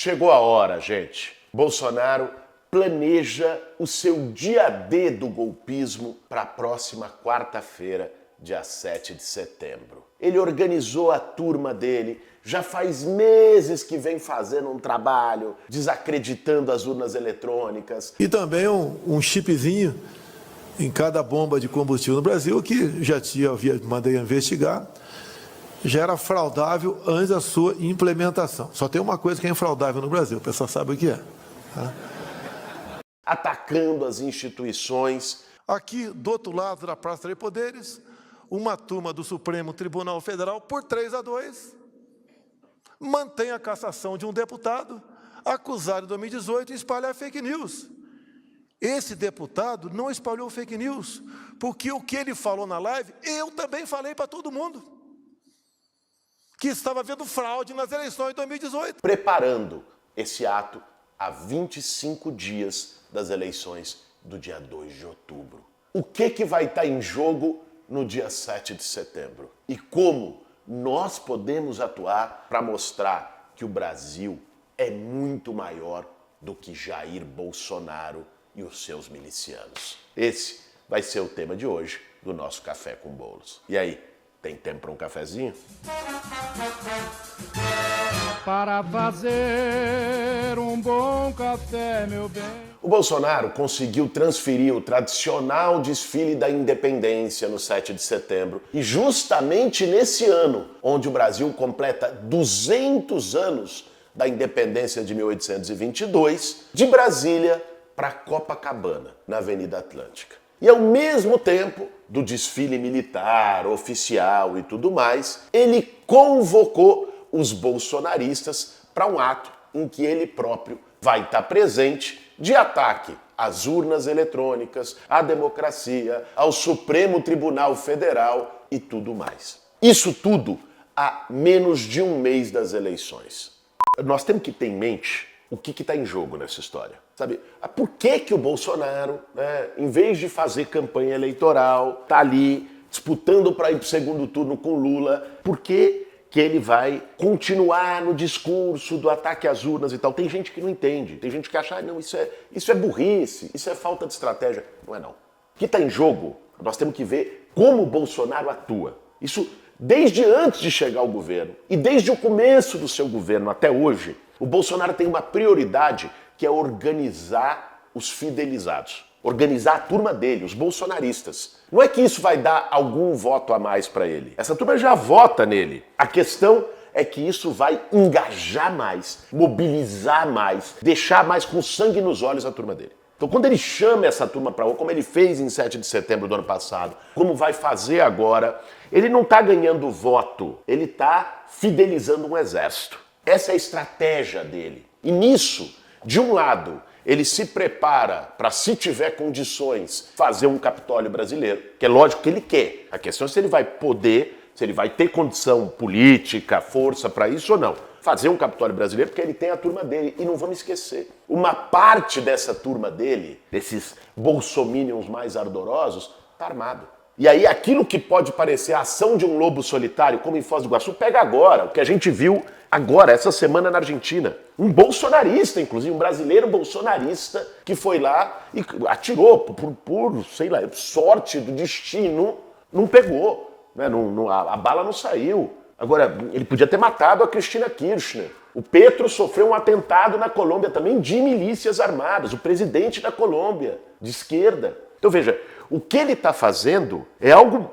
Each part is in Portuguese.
Chegou a hora, gente. Bolsonaro planeja o seu dia D do golpismo para a próxima quarta-feira, dia 7 de setembro. Ele organizou a turma dele, já faz meses que vem fazendo um trabalho desacreditando as urnas eletrônicas. E também um chipzinho em cada bomba de combustível no Brasil, que mandei investigar, já era fraudável antes da sua implementação. Só tem uma coisa que é infraudável no Brasil, o pessoal sabe o que é. Tá? Atacando as instituições. Aqui, do outro lado da Praça dos Três Poderes, uma turma do Supremo Tribunal Federal, por 3-2, mantém a cassação de um deputado acusado em 2018 de espalhar fake news. Esse deputado não espalhou fake news, porque o que ele falou na live, eu também falei para todo mundo, que estava havendo fraude nas eleições de 2018. Preparando esse ato há 25 dias das eleições do dia 2 de outubro. O que vai estar em jogo no dia 7 de setembro? E como nós podemos atuar para mostrar que o Brasil é muito maior do que Jair Bolsonaro e os seus milicianos? Esse vai ser o tema de hoje do nosso Café com Bolos. E aí, tem tempo para um cafezinho? Para fazer um bom café, meu bem. O Bolsonaro conseguiu transferir o tradicional desfile da independência no 7 de setembro. E justamente nesse ano, onde o Brasil completa 200 anos da independência de 1822, de Brasília para Copacabana, na Avenida Atlântica. E ao mesmo tempo do desfile militar, oficial e tudo mais, ele convocou os bolsonaristas para um ato em que ele próprio vai estar presente de ataque às urnas eletrônicas, à democracia, ao Supremo Tribunal Federal e tudo mais. Isso tudo há menos de um mês das eleições. Nós temos que ter em mente o que está em jogo nessa história. Sabe? Por que o Bolsonaro, em vez de fazer campanha eleitoral, está ali disputando para ir para o segundo turno com Lula, por que ele vai continuar no discurso do ataque às urnas e tal? Tem gente que não entende, tem gente que acha, não, isso é burrice, isso é falta de estratégia. Não é não. O que está em jogo, nós temos que ver como o Bolsonaro atua. Isso desde antes de chegar ao governo e desde o começo do seu governo até hoje, o Bolsonaro tem uma prioridade que é organizar os fidelizados. Organizar a turma dele, os bolsonaristas. Não é que isso vai dar algum voto a mais para ele. Essa turma já vota nele. A questão é que isso vai engajar mais, mobilizar mais, deixar mais com sangue nos olhos a turma dele. Então quando ele chama essa turma para rua, como ele fez em 7 de setembro do ano passado, como vai fazer agora, ele não está ganhando voto, ele está fidelizando um exército. Essa é a estratégia dele. E nisso, de um lado, ele se prepara para, se tiver condições, fazer um Capitólio brasileiro, que é lógico que ele quer. A questão é se ele vai poder, se ele vai ter condição política, força para isso ou não. Fazer um Capitólio brasileiro, porque ele tem a turma dele. E não vamos esquecer, uma parte dessa turma dele, desses bolsominions mais ardorosos, está armado. E aí aquilo que pode parecer a ação de um lobo solitário, como em Foz do Iguaçu, pega agora. O que a gente viu agora, essa semana na Argentina. Um bolsonarista, inclusive, um brasileiro bolsonarista que foi lá e atirou por sei lá, sorte do destino, não pegou. Né? A bala não saiu. Agora, ele podia ter matado a Cristina Kirchner. O Petro sofreu um atentado na Colômbia também de milícias armadas. O presidente da Colômbia, de esquerda. Então veja, o que ele está fazendo é algo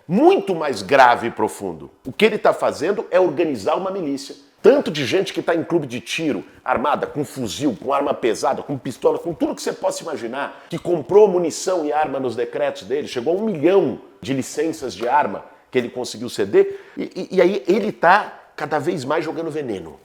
muito mais grave e profundo. O que ele está fazendo é organizar uma milícia. Tanto de gente que está em clube de tiro, armada, com fuzil, com arma pesada, com pistola, com tudo que você possa imaginar, que comprou munição e arma nos decretos dele, chegou a 1 milhão de licenças de arma que ele conseguiu ceder, e aí ele está cada vez mais jogando veneno,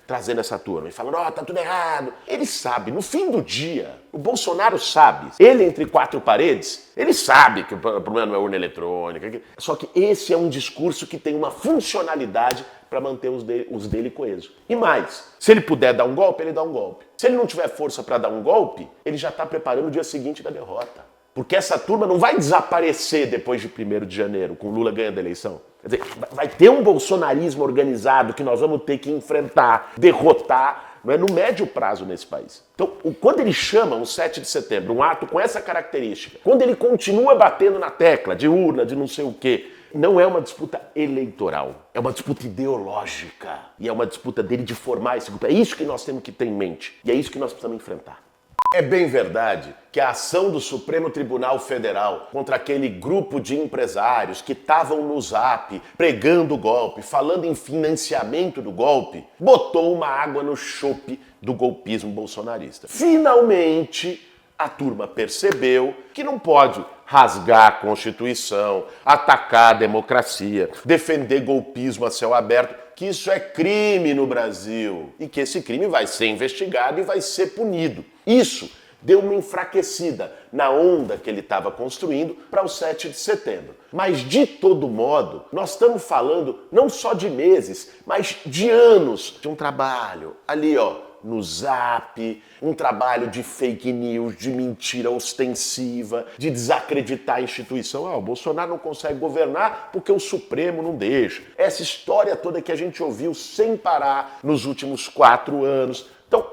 trazendo essa turma, e falando, tá tudo errado. Ele sabe, no fim do dia, o Bolsonaro sabe, ele entre quatro paredes, ele sabe que o problema não é urna eletrônica, só que esse é um discurso que tem uma funcionalidade para manter os dele coesos. E mais, se ele puder dar um golpe, ele dá um golpe. Se ele não tiver força para dar um golpe, ele já está preparando o dia seguinte da derrota. Porque essa turma não vai desaparecer depois de 1º de janeiro, com Lula ganhando a eleição. Quer dizer, vai ter um bolsonarismo organizado que nós vamos ter que enfrentar, derrotar, não é no médio prazo nesse país. Então, quando ele chama um 7 de setembro, um ato com essa característica, quando ele continua batendo na tecla de urna, de não sei o quê, não é uma disputa eleitoral, é uma disputa ideológica. E é uma disputa dele de formar esse grupo. É isso que nós temos que ter em mente. E é isso que nós precisamos enfrentar. É bem verdade que a ação do Supremo Tribunal Federal contra aquele grupo de empresários que estavam no Zap pregando o golpe, falando em financiamento do golpe, botou uma água no chope do golpismo bolsonarista. Finalmente, a turma percebeu que não pode rasgar a Constituição, atacar a democracia, defender golpismo a céu aberto, que isso é crime no Brasil e que esse crime vai ser investigado e vai ser punido. Isso deu uma enfraquecida na onda que ele estava construindo para o 7 de setembro. Mas, de todo modo, nós estamos falando não só de meses, mas de anos de um trabalho ali, no Zap, um trabalho de fake news, de mentira ostensiva, de desacreditar a instituição. O Bolsonaro não consegue governar porque o Supremo não deixa. Essa história toda que a gente ouviu sem parar nos últimos 4 anos. Então,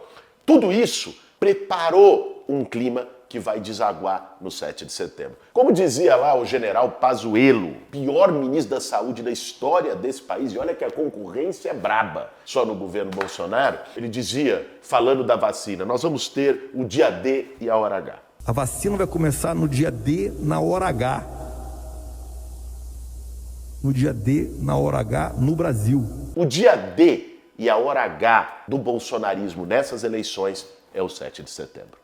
tudo isso preparou um clima que vai desaguar no 7 de setembro. Como dizia lá o general Pazuello, pior ministro da saúde da história desse país, e olha que a concorrência é braba só no governo Bolsonaro, ele dizia, falando da vacina, nós vamos ter o dia D e a hora H. A vacina vai começar no dia D, na hora H. No dia D, na hora H, no Brasil. O dia D e a hora H do bolsonarismo nessas eleições é o 7 de setembro.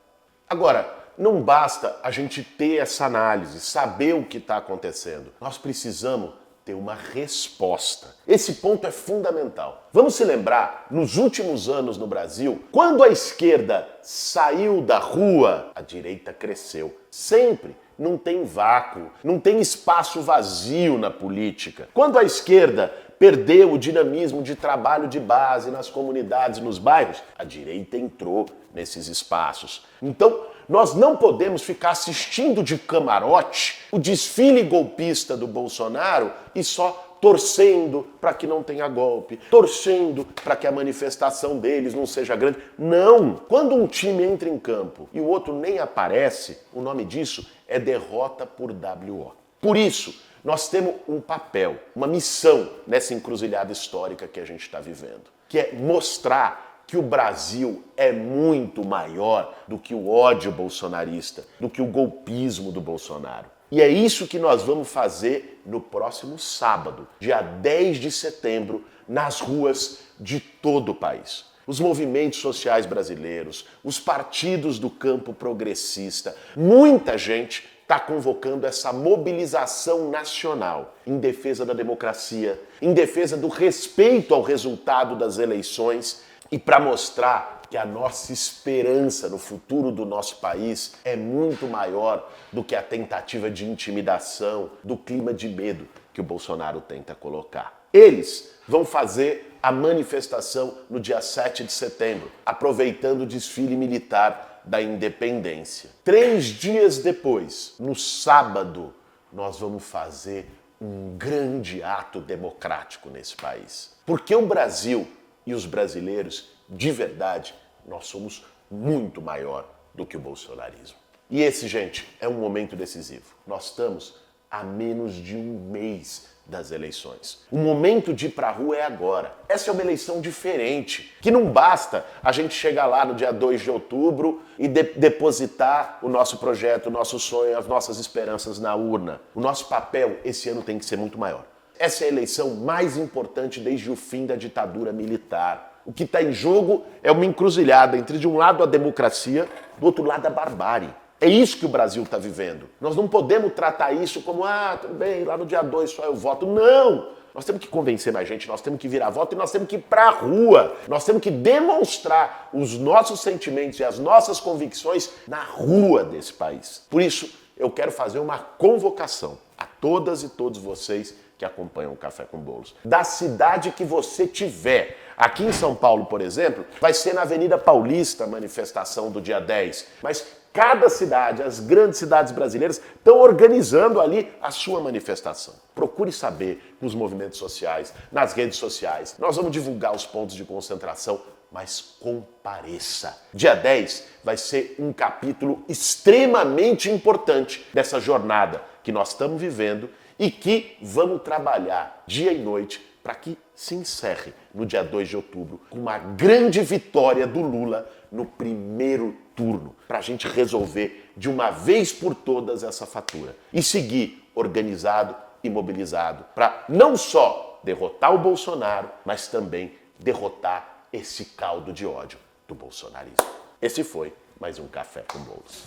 Agora, não basta a gente ter essa análise, saber o que está acontecendo. Nós precisamos ter uma resposta. Esse ponto é fundamental. Vamos se lembrar, nos últimos anos no Brasil, quando a esquerda saiu da rua, a direita cresceu. Sempre. Não tem vácuo, não tem espaço vazio na política. Quando a esquerda perdeu o dinamismo de trabalho de base nas comunidades, nos bairros, a direita entrou nesses espaços. Então, nós não podemos ficar assistindo de camarote o desfile golpista do Bolsonaro e só torcendo para que não tenha golpe, torcendo para que a manifestação deles não seja grande. Não! Quando um time entra em campo e o outro nem aparece, o nome disso é derrota por WO. Por isso, nós temos um papel, uma missão nessa encruzilhada histórica que a gente está vivendo, que é mostrar que o Brasil é muito maior do que o ódio bolsonarista, do que o golpismo do Bolsonaro. E é isso que nós vamos fazer no próximo sábado, dia 10 de setembro, nas ruas de todo o país. Os movimentos sociais brasileiros, os partidos do campo progressista, muita gente está convocando essa mobilização nacional em defesa da democracia, em defesa do respeito ao resultado das eleições e para mostrar que a nossa esperança no futuro do nosso país é muito maior do que a tentativa de intimidação, do clima de medo que o Bolsonaro tenta colocar. Eles vão fazer a manifestação no dia 7 de setembro, aproveitando o desfile militar da independência. 3 dias depois, no sábado, nós vamos fazer um grande ato democrático nesse país. Porque o Brasil e os brasileiros, de verdade, nós somos muito maior do que o bolsonarismo. E esse, gente, é um momento decisivo. Nós estamos a menos de um mês das eleições. O momento de ir pra rua é agora. Essa é uma eleição diferente, que não basta a gente chegar lá no dia 2 de outubro e depositar o nosso projeto, o nosso sonho, as nossas esperanças na urna. O nosso papel esse ano tem que ser muito maior. Essa é a eleição mais importante desde o fim da ditadura militar. O que está em jogo é uma encruzilhada entre, de um lado, a democracia, do outro lado, a barbárie. É isso que o Brasil está vivendo. Nós não podemos tratar isso como, tudo bem, lá no dia 2 só eu voto. Não! Nós temos que convencer mais gente, nós temos que virar voto e nós temos que ir para a rua. Nós temos que demonstrar os nossos sentimentos e as nossas convicções na rua desse país. Por isso, eu quero fazer uma convocação a todas e todos vocês que acompanham o Café com Bolos. Da cidade que você tiver. Aqui em São Paulo, por exemplo, vai ser na Avenida Paulista a manifestação do dia 10. Mas cada cidade, as grandes cidades brasileiras, estão organizando ali a sua manifestação. Procure saber com os movimentos sociais, nas redes sociais. Nós vamos divulgar os pontos de concentração mas compareça. Dia 10 vai ser um capítulo extremamente importante dessa jornada que nós estamos vivendo e que vamos trabalhar dia e noite para que se encerre no dia 2 de outubro com uma grande vitória do Lula no primeiro turno, para a gente resolver de uma vez por todas essa fatura e seguir organizado e mobilizado para não só derrotar o Bolsonaro, mas também derrotar esse caldo de ódio do bolsonarismo. Esse foi mais um Café com Bolos.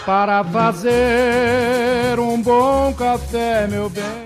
Para fazer um bom café, meu bem.